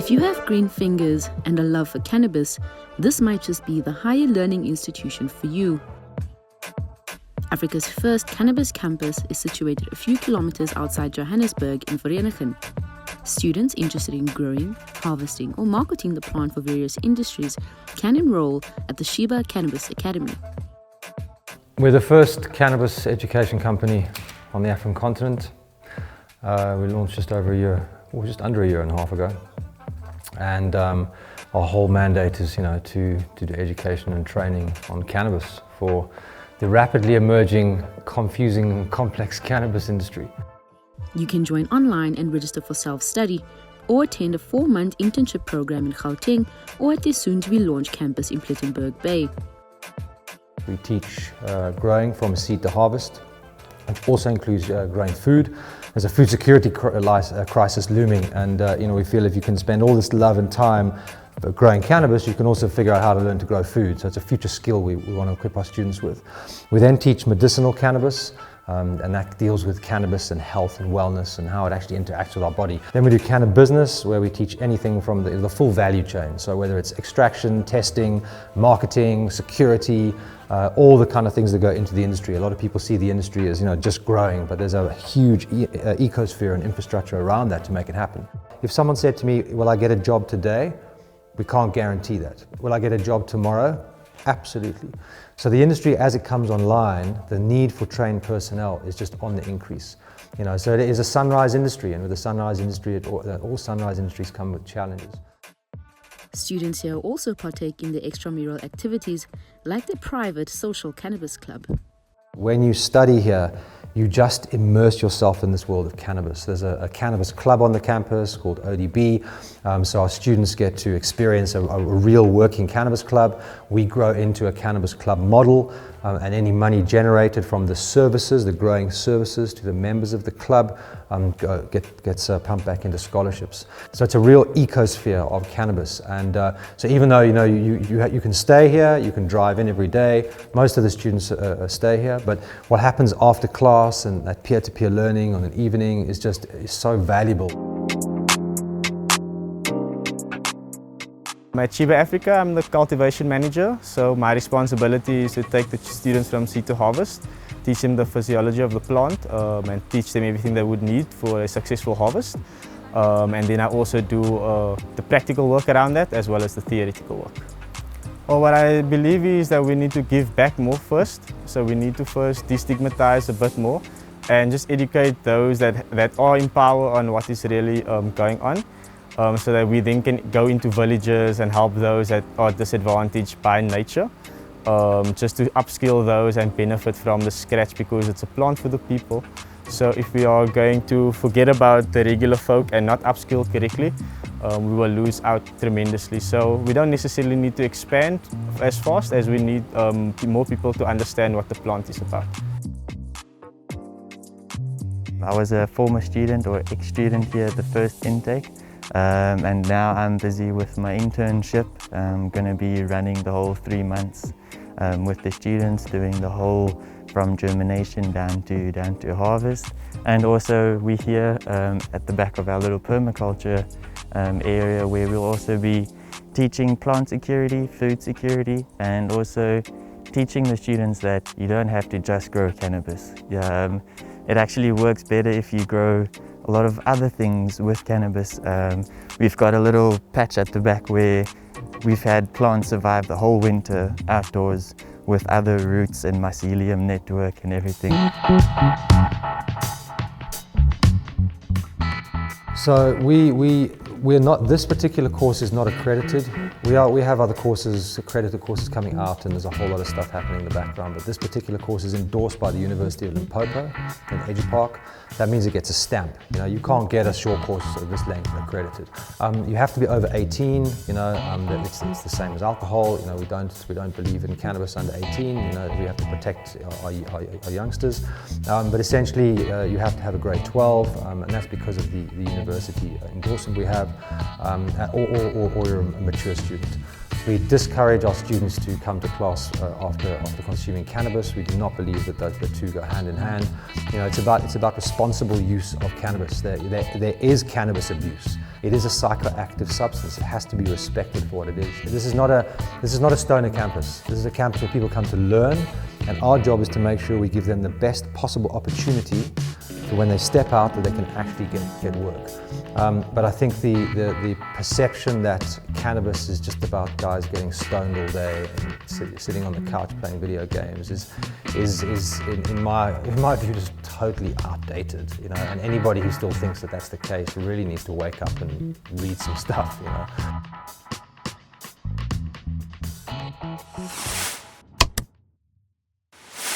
If you have green fingers and a love for cannabis, this might just be the higher learning institution for you. Africa's first cannabis campus is situated a few kilometers outside Johannesburg in Vereeniging. Students interested in growing, harvesting, or marketing the plant for various industries can enroll at the Cheeba Cannabis Academy. We're the first cannabis education company on the African continent. We launched just under a year and a half ago. And our whole mandate is, to do education and training on cannabis for the rapidly emerging, confusing, and complex cannabis industry. You can join online and register for self-study, or attend a 4-month internship program in Gauteng or at the soon-to-be-launched campus in Plettenberg Bay. We teach growing from seed to harvest. It also includes growing food. There's a food security crisis looming, and we feel if you can spend all this love and time growing cannabis, you can also figure out how to learn to grow food. So it's a future skill we want to equip our students with. We then teach medicinal cannabis, and that deals with cannabis and health and wellness and how it actually interacts with our body. Then we do cannabis business, where we teach anything from the full value chain. So whether it's extraction, testing, marketing, security, all the kind of things that go into the industry. A lot of people see the industry as just growing, but there's a huge ecosphere and infrastructure around that to make it happen. If someone said to me, will I get a job today? We can't guarantee that. Will I get a job tomorrow? Absolutely. So the industry, as it comes online, the need for trained personnel is just on the increase. So it is a sunrise industry, and with a sunrise industry, all sunrise industries come with challenges. Students here also partake in the extramural activities like the private social cannabis club. When you study here, you just immerse yourself in this world of cannabis. There's a cannabis club on the campus called ODB, so our students get to experience a real working cannabis club. We grow into a cannabis club model, and any money generated from the services, the growing services to the members of the club, gets pumped back into scholarships. So it's a real ecosphere of cannabis, and so even though you can stay here, you can drive in every day. Most of the students stay here, but what happens after class and that peer-to-peer learning on an evening is so valuable. At Cheeba Africa, I'm the cultivation manager, so my responsibility is to take the students from seed to harvest, teach them the physiology of the plant, and teach them everything they would need for a successful harvest. And then I also do the practical work around that, as well as the theoretical work. Well, what I believe is that we need to give back more first, so we need to first destigmatize a bit more and just educate those that are in power on what is really going on. So that we then can go into villages and help those that are disadvantaged by nature, just to upskill those and benefit from the scratch, because it's a plant for the people. So if we are going to forget about the regular folk and not upskill correctly, we will lose out tremendously. So we don't necessarily need to expand as fast as we need more people to understand what the plant is about. I was a former student or ex-student here at the first intake. And now I'm busy with my internship. I'm going to be running the whole 3 months with the students, doing the whole from germination down to harvest. And also we're here at the back of our little permaculture area, where we'll also be teaching plant security, food security, and also teaching the students that you don't have to just grow cannabis. It actually works better if you grow a lot of other things with cannabis. We've got a little patch at the back where we've had plants survive the whole winter outdoors with other roots and mycelium network and everything. So we're not, this particular course is not accredited. We have other courses, accredited courses coming out, and there's a whole lot of stuff happening in the background, but this particular course is endorsed by the University of Limpopo in EduPark. That means it gets a stamp. You can't get a short course of this length accredited. You have to be over 18. It's the same as alcohol. We don't believe in cannabis under 18. We have to protect our youngsters. But essentially, you have to have a grade 12, and that's because of the university endorsement we have, or you're a mature student. We discourage our students to come to class after consuming cannabis. We do not believe that the two go hand in hand. You know, it's about responsible use of cannabis. There is cannabis abuse. It is a psychoactive substance. It has to be respected for what it is. This is not a stoner campus. This is a campus where people come to learn, and our job is to make sure we give them the best possible opportunity so when they step out that they can actually get work. But I think the perception that cannabis is just about guys getting stoned all day and sitting on the couch playing video games is in my view just totally outdated. You know, and anybody who still thinks that that's the case really needs to wake up and read some stuff. You know.